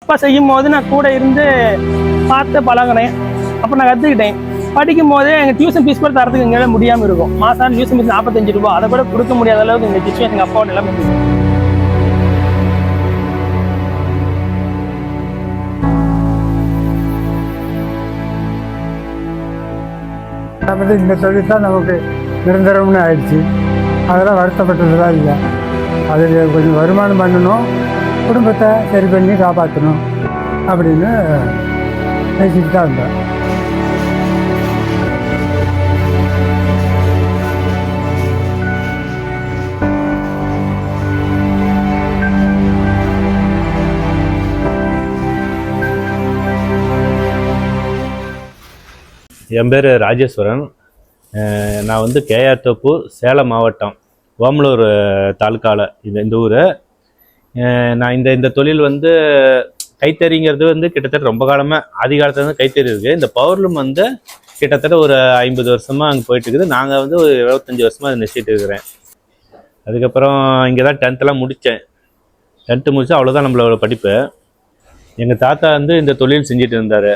அப்பா செய்யும் போது நான் கூட இருந்து பார்த்து பழகினேன். அப்போ நான் கற்றுக்கிட்டேன். படிக்கும் போதே எங்கள் டியூஷன் ஃபீஸ் கூட தரத்துக்கு எங்களால் முடியாமல் இருக்கும். மாதம் டியூஷன் ஃபீஸ் 45 ரூபா, அதை கூட கொடுக்க முடியாத அளவுக்கு எங்கள் டியூஷன் எங்கள் அப்பாவோட எல்லாமே இருக்கும். இந்த தொழில் தான் நமக்கு நிரந்தரம்னு ஆயிடுச்சு. அதெல்லாம் வருத்தப்பட்டதுலாம் இல்லை. அதில் கொஞ்சம் வருமானம் பண்ணணும், குடும்பத்தை சரி பண்ணி காப்பாற்றணும் அப்படின்னு பேசிட்டு தான் இருந்தேன். என் பேர் ராஜேஸ்வரன். நான் வந்து கேஆர் தோப்பூர், சேலம் மாவட்டம், ஓமலூர் தாலுக்காவில் இந்த ஊர். நான் இந்த தொழில் வந்து கைத்தறிங்கிறது வந்து கிட்டத்தட்ட ரொம்ப காலமாக ஆதி காலத்துலேருந்து கைத்தறி இருக்குது. இந்த பவர்லூம் வந்து கிட்டத்தட்ட ஒரு 50 வருஷமாக அங்கே போயிட்டு இருக்குது. நாங்கள் வந்து ஒரு 25 வருஷமாக அதை நெசிட்டு இருக்கிறேன். அதுக்கப்புறம் இங்கே தான் 10th முடித்தேன். 10th முடித்தா அவ்வளோதான் நம்மளோட படிப்பு. எங்கள் தாத்தா வந்து இந்த தொழில் செஞ்சுட்டு இருந்தார்.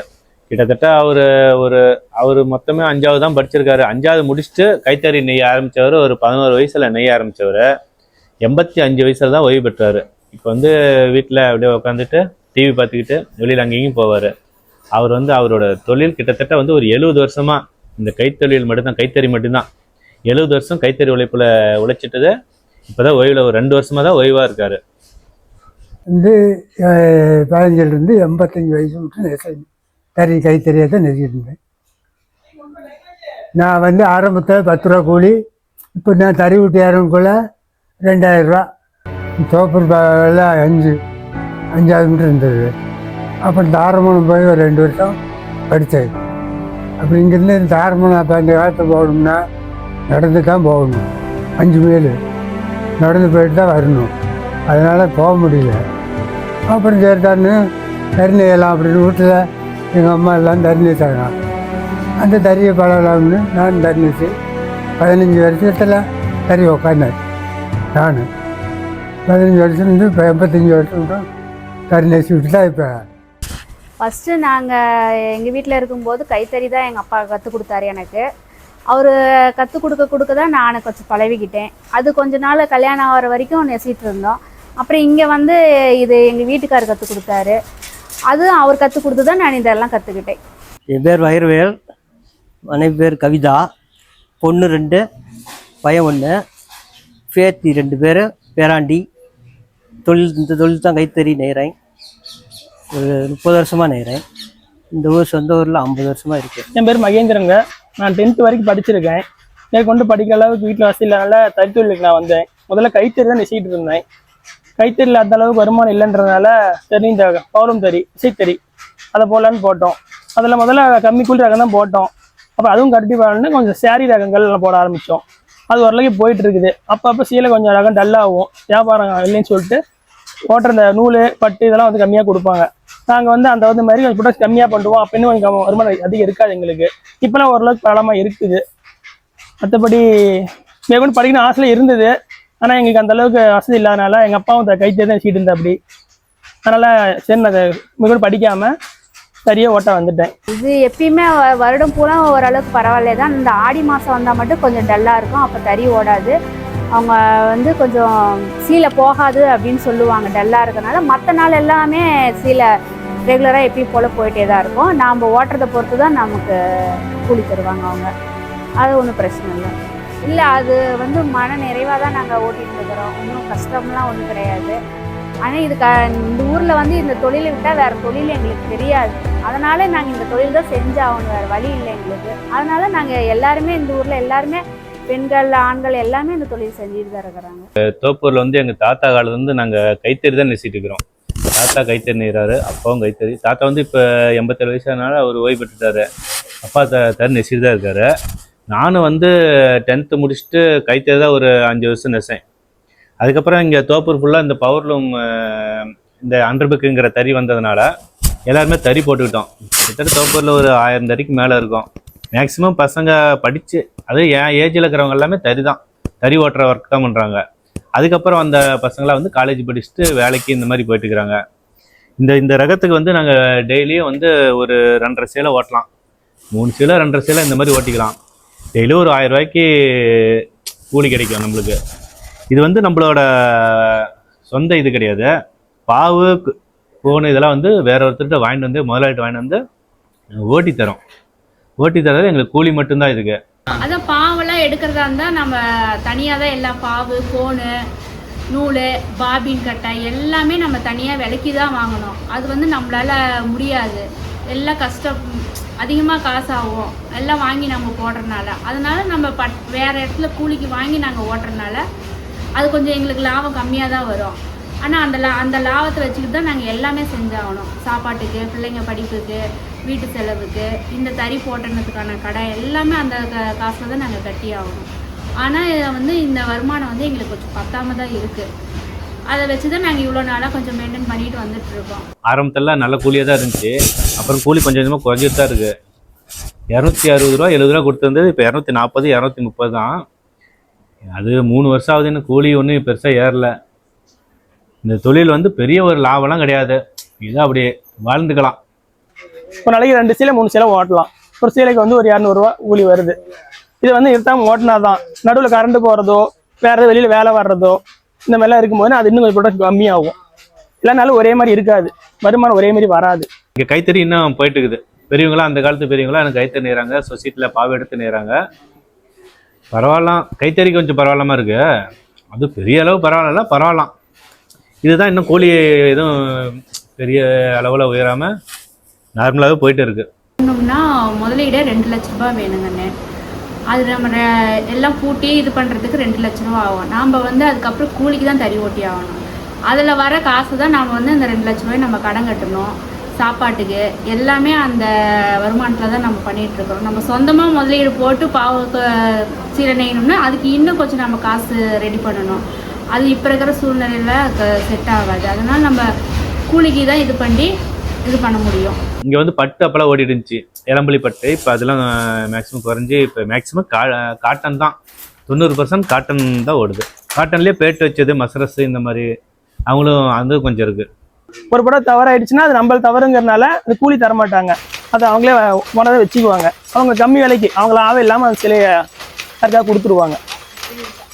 கிட்டத்தட்ட அவர் மொத்தமே 5வது தான் படிச்சிருக்காரு. 5வது முடிச்சுட்டு கைத்தறி நெய்ய ஆரம்பித்தவர். ஒரு 11 வயசில் நெய்ய ஆரம்பித்தவர். 85 வயசில் தான் ஓய்வு பெற்றார். இப்போ வந்து வீட்டில் அப்படியே உட்காந்துட்டு டிவி பார்த்துக்கிட்டு வெளியில் அங்கேயும் போவார். அவர் வந்து அவரோட தொழில் கிட்டத்தட்ட வந்து ஒரு 70 வருஷமாக இந்த கைத்தொழில் மட்டும்தான், கைத்தறி மட்டும்தான். 70 வருஷம் கைத்தறி உழைப்பில் உழைச்சிட்டது. இப்போ தான் ஓய்வில் ஒரு 2 வருஷமாக தான் ஓய்வாக இருக்கார். வந்து 15லேருந்து 85 வயசு மட்டும் கைத்தறியை தான் நெசிட்டு இருந்தேன். நான் வந்து ஆரம்பத்தில் 10 ரூபா கூலி. இப்போ நான் தறி விட்டு இறங்குக்குள்ள 2000 ரூபா. தோப்பூர் எல்லாம் 5 மீட்டர் இருந்தது. அப்புறம் தாரமணம் போய் ஒரு 2 வருஷம் படித்தேன். அப்படி இங்கேருந்து இந்த தாரமணம் அப்போ அந்த காலத்தில் போகணும்னா நடந்து தான் போகணும். 5 மைல் நடந்து போயிட்டு தான் வரணும். அதனால் போக முடியல. அப்புறம் சேர்த்தான்னு தறி நெய்யலாம் அப்படின்னு வீட்டில் எங்கள் அம்மா எல்லாம் தறி நெய்த்தாங்க. அந்த தறியை பழகலாம்னு நான் தறி நெய்ச்சி 15 வருஷத்தில் தறி உக்காந்தேன். நான் 15 வருஷம் இருந்து இப்போ 85 வருஷம் தான் தறி நெய்ச்சி விட்டு தான் இப்போ. ஃபஸ்ட்டு நாங்கள் எங்கள் வீட்டில் இருக்கும்போது கைத்தறி தான் எங்கள் அப்பா கற்றுக் கொடுத்தாரு எனக்கு. அவர் கற்றுக் கொடுக்க தான் நான் கொஞ்சம் பழகிக்கிட்டேன். அது கொஞ்ச நாள் கல்யாணம் ஆகிற வரைக்கும் நெசிட்டு இருந்தோம். அப்புறம் இங்கே வந்து இது எங்கள் வீட்டுக்காரர் கற்றுக் கொடுத்தாரு. அதுவும் அவர் கற்றுக் கொடுத்து தான் நான் இதெல்லாம் கற்றுக்கிட்டேன். என் பேர் வைரவேல், மனைவி பேர் கவிதா, பொண்ணு 2, பையன் 1, பேத்தி 2 பேர், பேராண்டி. இந்த தொழில் தான் கைத்தறி நெய்கிறேன். ஒரு 30 வருஷமாக நெய்கிறேன். இந்த ஊர் சொந்த ஊரில் 50 வருஷமாக இருக்குது. என் பேர் மகேந்திரங்க. நான் 10th வரைக்கும் படிச்சிருக்கேன். மேற்கொண்டு படிக்கிற அளவுக்கு வீட்டில் வசதி இல்லாதனால தறி தொழிலுக்கு நான் வந்தேன். முதல்ல கைத்தறி தான் நெசிக்கிட்டு இருந்தேன். கைத்தறியில் அந்த அளவுக்கு வருமானம் இல்லைன்றதுனால சரி இந்த பவரும் தறி, இசைத்தறி அதை போடலான்னு போட்டோம். அதில் முதல்ல கம்மி கூலி ரகம் தான் போட்டோம். அப்புறம் அதுவும் கட்டி போடணுன்னு கொஞ்சம் சேரீ ரகங்கள் போட ஆரம்பித்தோம். அது ஓரளவுக்கு போயிட்டு இருக்குது. அப்பப்போ சீலை கொஞ்சம் ரகம் டல்லாகும், வியாபாரம் இல்லைன்னு சொல்லிட்டு ஓட்டுற இந்த நூல் பட்டு இதெல்லாம் வந்து கம்மியாக கொடுப்பாங்க. நாங்கள் வந்து அந்த வந்து மாதிரி கொஞ்சம் ப்ரொடக்ட் கம்மியாக பண்ணுவோம். அப்போ இன்னும் கொஞ்சம் வருமானம் அதிகம் இருக்காது எங்களுக்கு. இப்போலாம் ஓரளவுக்கு பலமாக இருக்குது. மற்றபடி மேற்கொண்டு படிக்கணும் ஆசையில் இருந்தது. ஆனால் எங்களுக்கு அந்த அளவுக்கு வசதி இல்லாதனால எங்கள் அப்பாவும் கைத்தறி தான் சீட்டு இருந்தா அப்படி. அதனால் சரி நான் மேற்கொண்டு படிக்காமல் சரியாக ஓட்ட வந்துட்டேன். இது எப்பயுமே வருடம் பூரா ஓரளவுக்கு பரவாயில்ல தான். இந்த ஆடி மாதம் வந்தால் மட்டும் கொஞ்சம் டல்லாக இருக்கும். அப்போ தறி ஓடாது. அவங்க வந்து கொஞ்சம் சீலை போகாது அப்படின்னு சொல்லுவாங்க டல்லாக இருக்கனால. மற்ற நாள் எல்லாமே சீலை ரெகுலராக எப்பயும் போல் போயிட்டே தான் இருக்கும். நாம் ஓட்டுறதை பொறுத்து தான் நமக்கு கூலி தருவாங்க அவங்க. அது ஒன்றும் பிரச்சனை இல்லை. அது வந்து மன நிறைவாக தான் நாங்கள் ஓட்டிகிட்டு இருக்கிறோம். ஒன்றும் கஷ்டம்லாம் ஒன்றும் கிடையாது. ஆனால் இந்த ஊரில் வந்து இந்த தொழிலை விட்டால் வேறு தொழில் எங்களுக்கு தெரியாது. அதனால் நாங்கள் இந்த தொழில் தான் செஞ்சாகணும், வேறு வழி இல்லை எங்களுக்கு. அதனால் நாங்கள் எல்லாருமே இந்த ஊரில் எல்லாருமே பெண்கள் ஆண்கள் எல்லாமே இந்த தொழில் செஞ்சுட்டு தான் இருக்கிறாங்க. தோப்பூரில் வந்து எங்கள் தாத்தா காலத்துலேருந்து நாங்கள் கைத்தறி தான் நெசிட்டு இருக்கிறோம். தாத்தா கைத்தறி நெய்கிறாரு, அப்பாவும் கைத்தறி. தாத்தா வந்து இப்போ 87 வயசானால அவர் ஓய்வு பெற்றுட்டாரு. அப்பா தறி நெசிட்டு தான் இருக்காரு. நானும் வந்து 10th முடிச்சுட்டு கைத்தறி தான் ஒரு 5 வருஷம் நெசேன். அதுக்கப்புறம் இங்கே தோப்பூர் ஃபுல்லாக இந்த பவர்லூம் இந்த அண்டர்புக்குங்கிற தறி வந்ததுனால எல்லாருமே தறி போட்டுக்கிட்டோம். கிட்டத்தட்ட தோப்பூரில் ஒரு 1000 தறிக்கு மேலே இருக்கும். மேக்ஸிமம் பசங்க படித்து, அதுவும் என் ஏஜில் இருக்கிறவங்க எல்லாமே தறி ஓட்டுற ஒர்க் தான் பண்ணுறாங்க. அதுக்கப்புறம் அந்த பசங்களாம் வந்து காலேஜ் படிச்சுட்டு வேலைக்கு இந்த மாதிரி போயிட்டு இருக்கிறாங்க. இந்த இந்த ரகத்துக்கு வந்து நாங்கள் டெய்லியும் வந்து ஒரு 2.5 சேலை ஓட்டலாம், 3 சேலை 2.5 சேலை இந்த மாதிரி ஓட்டிக்கலாம். டெய்லியும் ஒரு 1000 ரூபாய்க்கு கூலி கிடைக்கும் நம்மளுக்கு. இது வந்து நம்மளோட சொந்த இது கிடையாது. பாவு கோன் இதெல்லாம் வந்து வேற ஒருத்தர்கிட்ட வாங்கிட்டு வந்து முதலாளிட்டு வாங்கிட்டு வந்து ஓட்டி தரோம். ஓட்டி தரது எங்களுக்கு கூலி மட்டும்தான் இதுக்கு. அதான் பாவெல்லாம் எடுக்கிறதா இருந்தால் நம்ம தனியாக தான் எல்லா பாவு கோனு நூல் பாபின் கட்டை எல்லாமே நம்ம தனியாக விலைக்கு தான் வாங்கணும். அது வந்து நம்மளால முடியாது, எல்லாம் கஷ்டம், அதிகமாக காசு ஆகும் எல்லாம் வாங்கி நம்ம போடுறதுனால. அதனால நம்ம வேறு இடத்துல கூலிக்கு வாங்கி நாங்கள் ஓட்டுறதுனால அது கொஞ்சம் எங்களுக்கு லாபம் கம்மியாக தான் வரும். ஆனால் அந்த லாபத்தை வச்சுக்கிட்டு தான் நாங்கள் எல்லாமே செஞ்சாகணும். சாப்பாட்டுக்கு, பிள்ளைங்க படிப்புக்கு, வீட்டு செலவுக்கு, இந்த தறி போட்டுறதுக்கான கடை எல்லாமே அந்த காசில் தான் நாங்கள் கட்டி ஆகணும். ஆனால் வந்து இந்த வருமானம் வந்து எங்களுக்கு கொஞ்சம் பத்தாம தான் இருக்குது. அதை வச்சு தான் நாங்கள் இவ்வளோ நாளாக கொஞ்சம் மெயின்டைன் பண்ணிட்டு வந்துட்டு இருக்கோம். ஆரம்பத்தில் நல்ல கூலியாக தான் இருந்துச்சு, அப்புறம் கூலி கொஞ்சம் கொஞ்சமாக குறைஞ்சிட்டு தான் இருக்குது. 260 ரூபா 70 ரூபா கொடுத்துருந்தது இப்போ 240 230 தான். அது 3 வருஷம் ஆகுதுன்னு கூலி ஒன்றும் பெருசாக ஏறல. இந்த தொழில் வந்து பெரிய ஒரு லாபம்லாம் கிடையாது, இது அப்படியே வாழ்ந்துக்கலாம். ஒரு நாளைக்கு 2 சேலை 3 சேலை ஓட்டலாம். ஒரு சேலைக்கு வந்து ஒரு 200 ரூபா கூலி வருது. இது வந்து இருத்தாமல் ஓட்டினா தான். நடுவில் கரண்ட் போகிறதோ வேறு ஏதாவது வெளியில் வேலை வர்றதோ இந்த மாதிரிலாம் இருக்கும்போது அது இன்னும் கொஞ்சம் ப்ரொடக்ட் கம்மியாகும். இல்லைனாலும் ஒரே மாதிரி இருக்காது, வருமானம் ஒரே மாதிரி வராது. இங்கே கைத்தறி இன்னும் போயிட்டு இருக்குது. பெரியவங்களாம் அந்த காலத்து பெரியவங்களாம் எனக்கு கைத்தறி நெய்கிறாங்க, சொசைட்டியில் பாவை எடுத்து நெய்கிறாங்க. பரவாயில்லாம், கைத்தறி கொஞ்சம் பரவாயில்லாமல் இருக்குது. அது பெரிய அளவு பரவாயில்லாம். இதுதான் இன்னும் கூலி எதுவும் பெரிய அளவில் உயராமல் நார்மலாகவே போயிட்டு இருக்குது. இன்னும்னா முதலீடே 2 லட்ச ரூபா வேணுங்கண்ணே. அது நம்ம எல்லாம் கூட்டி இது பண்ணுறதுக்கு 2 லட்ச ரூபா ஆகும். நாம் வந்து அதுக்கப்புறம் கூலிக்கு தான் தறி ஓட்டி ஆகணும். அதில் வர காசு தான் நாம் வந்து இந்த 2 லட்ச ரூபாய் நம்ம கடன் கட்டணும். சாப்பாட்டுக்கு எல்லாமே அந்த வருமானத்தில் தான் நம்ம பண்ணிகிட்ருக்கோம். நம்ம சொந்தமாக முதலீடு போட்டு பாவுக்கு சீலை நெய்யணும்னா அதுக்கு இன்னும் கொஞ்சம் நம்ம காசு ரெடி பண்ணணும். அது இப்போ இருக்கிற சூழ்நிலையில் செட் ஆகாது. அதனால் நம்ம கூலிக்கு தான் இது பண்ண முடியும். இங்கே வந்து பட்டு அப்போல்லாம் ஓடிட்டு இருந்துச்சு, இளம்பலி பட்டு. இப்போ அதெல்லாம் மேக்ஸிமம் குறைஞ்சி இப்போ மேக்ஸிமம் காட்டன் தான். 90% காட்டன் தான் ஓடுது. காட்டன்லேயே பேட்டு வச்சது மசரஸ் இந்த மாதிரி அவங்களும் அது கொஞ்சம் இருக்குது. ஒரு படம் தவறாயிடுச்சுன்னா அது நம்மள தவறுங்கிறதுனால அது கூலி தரமாட்டாங்க. அதை அவங்களே உணவை வச்சுக்குவாங்க. அவங்க கம்மி விலைக்கு அவங்கள ஆவே இல்லாமல் அந்த சிலையை யாருக்காக கொடுத்துருவாங்க.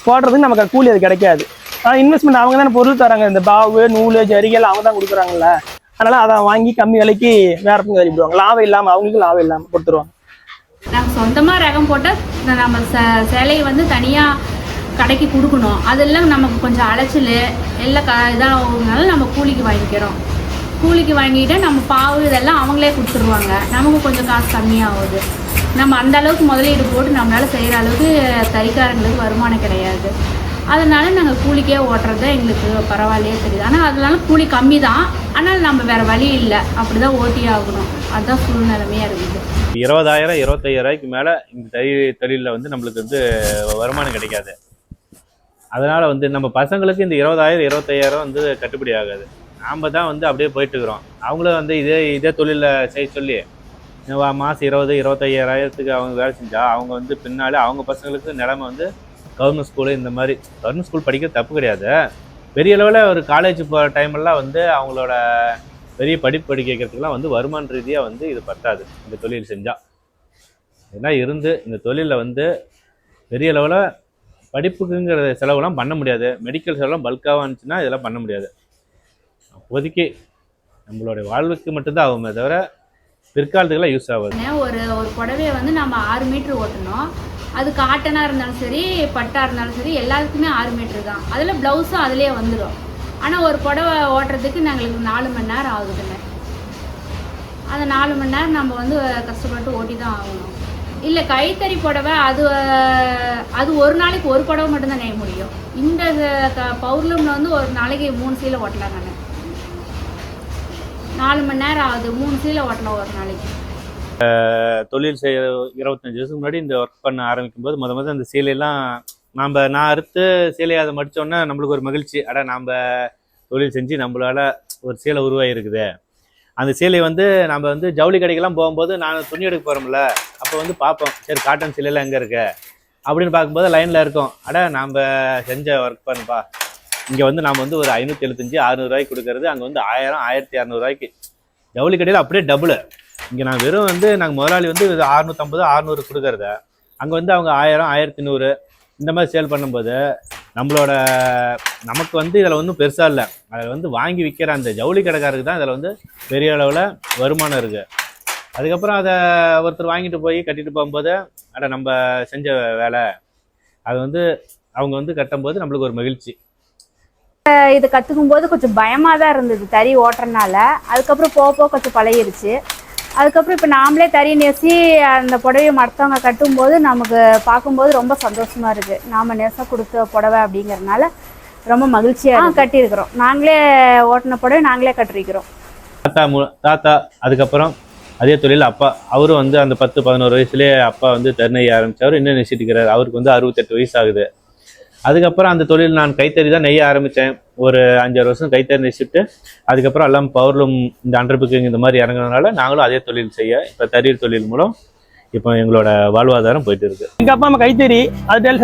போடுறதுக்கு நமக்கு கூலி அது கிடைக்காது. ஆனால் இன்வெஸ்ட்மெண்ட் அவங்க தானே பொருள் தராங்க. இந்த பாவு நூல் ஜரிகள் அவங்க தான் கொடுக்குறாங்கல்ல. அதனால அதை வாங்கி கம்மி விலைக்கு வேற தள்ளிவிடுவாங்க. லாபம் இல்லாமல் அவங்களுக்கு லாபம் இல்லாமல் கொடுத்துருவாங்க. நாங்கள் சொந்தமாக ரகம் போட்டால் நம்ம சேலையை வந்து தனியாக கடைக்கு கொடுக்கணும். அதெல்லாம் நமக்கு கொஞ்சம் அலைச்சல் எல்லாம் இதாகிறதுனால நம்ம கூலிக்கு வாங்கிக்கிறோம். கூலிக்கு வாங்கிட்டு நம்ம பாவு இதெல்லாம் அவங்களே கொடுத்துருவாங்க. நமக்கு கொஞ்சம் காசு கம்மியாகுது. நம்ம அந்த அளவுக்கு முதலீடு போட்டு நம்மளால் செய்கிற அளவுக்கு தறிக்காரங்களுக்கு வருமானம் கிடையாது. அதனால நாங்கள் கூலிக்கே ஓட்டுறது எங்களுக்கு பரவாயில்லையே தெரியுது. ஆனால் அதனால கூலி கம்மி தான். ஆனால் நம்ம வேறு வழி இல்லை, அப்படி தான் ஓட்டி ஆகணும். அதுதான் சூழ்நிலைமையாக இருக்குது. 20,000 25,000 மேலே இந்த தொழிலில் வந்து நம்மளுக்கு வந்து வருமானம் கிடைக்காது. அதனால் வந்து நம்ம பசங்களுக்கு இந்த 20,000 25,000 வந்து கட்டுப்படி ஆகாது. நாம் தான் வந்து அப்படியே போயிட்டுருக்குறோம். அவங்களும் வந்து இதே தொழிலில் செய்ய சொல்லி மாதம் 20,000 25,000 அவங்க வேலை செஞ்சால் அவங்க வந்து பின்னாலே அவங்க பசங்களுக்கு நிலைமை வந்து கவர்மெண்ட் ஸ்கூலு இந்த மாதிரி கவர்மெண்ட் ஸ்கூல் படிக்கிறது தப்பு கிடையாது. பெரிய அளவில் ஒரு காலேஜ் போகிற டைமெல்லாம் வந்து அவங்களோட பெரிய படிப்பு படிக்க வைக்கிறதுக்கெலாம் வந்து வருமான ரீதியாக வந்து இது பத்தாது இந்த தொழில் செஞ்சால். ஏன்னா இந்த தொழிலில் வந்து பெரிய அளவில் படிப்புக்குங்கிற செலவுலாம் பண்ண முடியாது. மெடிக்கல் செலவுலாம் பல்காக இருந்துச்சுன்னா இதெல்லாம் பண்ண முடியாது. அப்போதைக்கு நம்மளுடைய வாழ்வுக்கு மட்டும்தான் ஆகுமே தவிர பிற்காலத்துக்கெல்லாம் யூஸ் ஆகாது. ஒரு புடவையை வந்து நம்ம 6 மீட்ரு ஓட்டணும். அது காட்டனாக இருந்தாலும் சரி பட்டாக இருந்தாலும் சரி எல்லாத்துக்குமே 6 மீட்ரு தான். அதில் ப்ளவுஸும் அதிலே வந்துடும். ஆனால் ஒரு புடவை ஓட்டுறதுக்கு எங்களுக்கு 4 மணி நேரம் ஆகுதுங்க. அந்த 4 மணி நேரம் நம்ம வந்து கஷ்டப்பட்டு ஓட்டி தான் ஆகணும். இல்லை கைத்தறி புடவை அது ஒரு நாளைக்கு ஒரு புடவை மட்டும்தான் நெய்ய முடியும். இந்த பௌர்ணமில் வந்து ஒரு நாளைக்கு 3 சீலை ஓட்டலாம். நான் 4 மணி நேரம் ஆகுது, 3 சீலை ஓட்டலாம் ஒரு நாளைக்கு. தொழில் செய்ய 25 வருஷத்துக்கு முன்னாடி இந்த ஒர்க் பண்ண ஆரம்பிக்கும் போது முதல் அந்த சீலையெல்லாம் நான் அறுத்து சீலையை அதை மடித்தோன்னே நம்மளுக்கு ஒரு மகிழ்ச்சி. நாம் தொழில் செஞ்சு நம்மளால் ஒரு சீலை உருவாகிருக்குது. அந்த சீலையை வந்து நம்ம வந்து ஜவுளி கடைக்கெல்லாம் போகும்போது நான் துணி எடுக்க போகிறோம்ல, அப்போ வந்து பார்ப்போம், சரி காட்டன் சீலையெல்லாம் எங்கே இருக்கு அப்படின்னு பார்க்கும்போது லைனில் இருக்கும். நாம் செஞ்ச ஒர்க் பண்ணுப்பா இங்கே வந்து நாம் வந்து ஒரு 575 600 கொடுக்கறது அங்கே வந்து 1000 1200 ஜவுளி கடையில் அப்படியே டபுள். இங்கே நான் வெறும் வந்து நாங்கள் முதலாளி வந்து 650 600 கொடுக்கறத அங்கே வந்து அவங்க 1000 1100 இந்த மாதிரி சேல் பண்ணும்போது நமக்கு வந்து இதில் ஒன்றும் பெருசாக இல்லை. அதில் வந்து வாங்கி விற்கிற அந்த ஜவுளி கடைக்காரருக்கு தான் இதில் வந்து பெரிய அளவில் வருமானம் இருக்குது. அதுக்கப்புறம் அதை ஒருத்தர் வாங்கிட்டு போய் கட்டிட்டு போகும்போது நம்ம செஞ்ச வேலை அது வந்து அவங்க வந்து கட்டும்போது நம்மளுக்கு ஒரு மகிழ்ச்சி. இது கற்றுக்கும் போது கொஞ்சம் பயமாக தான் இருந்தது தறி ஓட்டுறதுனால. அதுக்கப்புறம் போக போக கொஞ்சம் பழகிருச்சு. அதுக்கப்புறம் இப்போ நாமளே தறி நெசி அந்த புடவையை மற்றவங்க கட்டும்போது நமக்கு பார்க்கும்போது ரொம்ப சந்தோஷமா இருக்குது. நாம் நெச கொடுத்த புடவை அப்படிங்கிறதுனால ரொம்ப மகிழ்ச்சியாக கட்டியிருக்கிறோம். நாங்களே ஓட்டின புடவை நாங்களே கட்டிருக்கிறோம். தாத்தா அதுக்கப்புறம் அதே தொழில் அப்பா அவரும் வந்து அந்த 10-11 வயசுலேயே அப்பா வந்து தறிநெய்ய ஆரம்பித்தவர். இன்னும் நெசிட்டுக்கிறார். அவருக்கு வந்து 68 வயசு ஆகுது. அதுக்கப்புறம் அந்த தொழில் நான் கைத்தறி தான் நெய்ய ஆரம்பித்தேன். ஒரு 5-6 வருஷம் கைத்தறி நெசிட்டு அதுக்கப்புறம் எல்லாம் பவர்லூம் இந்த அண்டர்புக்கிங் இந்த மாதிரி இறங்குறதுனால நாங்களும் அதே தொழில் செய்ய இப்போ தறி தொழில் மூலம் இப்போ எங்களோட வாழ்வாதாரம் போயிட்டு இருக்கு. எங்கள் அப்பா நம்ம கைத்தறி அது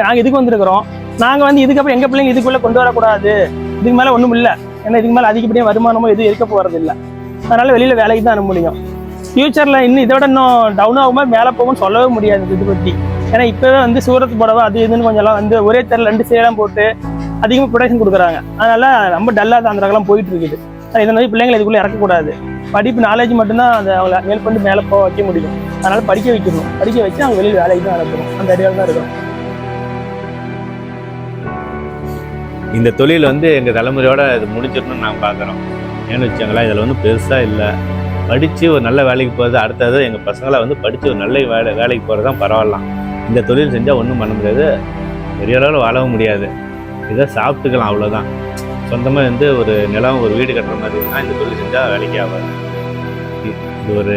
நாங்கள் இதுக்கு வந்திருக்கிறோம். நாங்கள் வந்து இதுக்கப்புறம் எங்கள் பிள்ளைங்க இதுக்குள்ளே கொண்டு வரக்கூடாது. இதுக்கு மேலே ஒன்றும் இல்லை. ஏன்னா இதுக்கு மேலே அதிகப்படியாக வருமானமோ எதுவும் இருக்க போகிறது இல்லை. அதனால் வெளியில் வேலைக்கு தான் அனுப்ப முடியும். ஃப்யூச்சரில் இன்னும் இதோட இன்னும் டவுன் ஆகும்போது மேலே போகும்னு சொல்லவே முடியாது இது பற்றி. ஏன்னா இப்போவே வந்து சூரத் புடவை அது இதுன்னு கொஞ்சம்லாம் வந்து ஒரே தெருல 2 சேலாம் போட்டு அதிகமாக ப்ரொடக்ஷன் கொடுக்குறாங்க. அதனால ரொம்ப டல்லாக தான் அந்த ரகம்லாம் போயிட்டு இருக்குது. இதை மாதிரி பிள்ளைங்களை இதுக்குள்ளே இறக்கக்கூடாது. படிப்பு நாலேஜ் மட்டும்தான் அதை அவங்கள மேற்கொண்டு மேலே போக வைக்க முடியும். அதனால படிக்க வைக்கணும். படிக்க வச்சு அவங்க வெளியில் வேலைக்கு தான் அனுப்பணும். அந்த ஐடியாவில் தான் இருக்கும். இந்த தொழில் வந்து எங்கள் தலைமுறையோட இது முடிஞ்சிடணும்னு நாங்கள் பார்க்குறோம். ஏன்னு வச்சுங்களேன், இதில் வந்து பெருசாக இல்லை. படித்து ஒரு நல்ல வேலைக்கு போகிறது அடுத்தது எங்கள் பசங்களை வந்து படித்து ஒரு நல்ல வேலைக்கு போகிறது தான் பரவாயில்லாம். இந்த தொழில் செஞ்சால் ஒன்றும் பண்ண முடியாது. பெரிய அளவில் வாழவும் முடியாது. இதை சாப்பிட்டுக்கலாம், அவ்வளோதான். சொந்தமாக வந்து ஒரு நிலம் ஒரு வீடு கட்டுற மாதிரி இருந்தால் இந்த தொழில் செஞ்சால் வேலைக்கு ஆகாது. இது ஒரு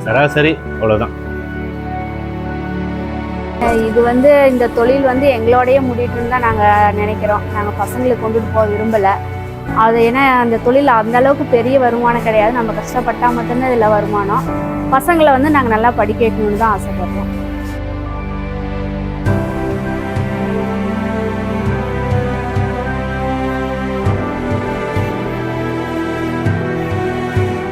சராசரி, அவ்வளோதான். இது வந்து இந்த தொழில் வந்து எங்களோடய முடிட்டுன்னு தான் நாங்கள் நினைக்கிறோம். நாங்கள் பசங்களுக்கு கொண்டுட்டு போக விரும்பலை. அது ஏன்னா அந்த தொழில் அந்த அளவுக்கு பெரிய வருமானம் கிடையாது. நம்ம கஷ்டப்பட்டால் மட்டும்தான் இதில் வருமானம். பசங்களை வந்து நாங்கள் நல்லா படிக்க வைக்கணும்னு தான் ஆசைப்படுறோம்.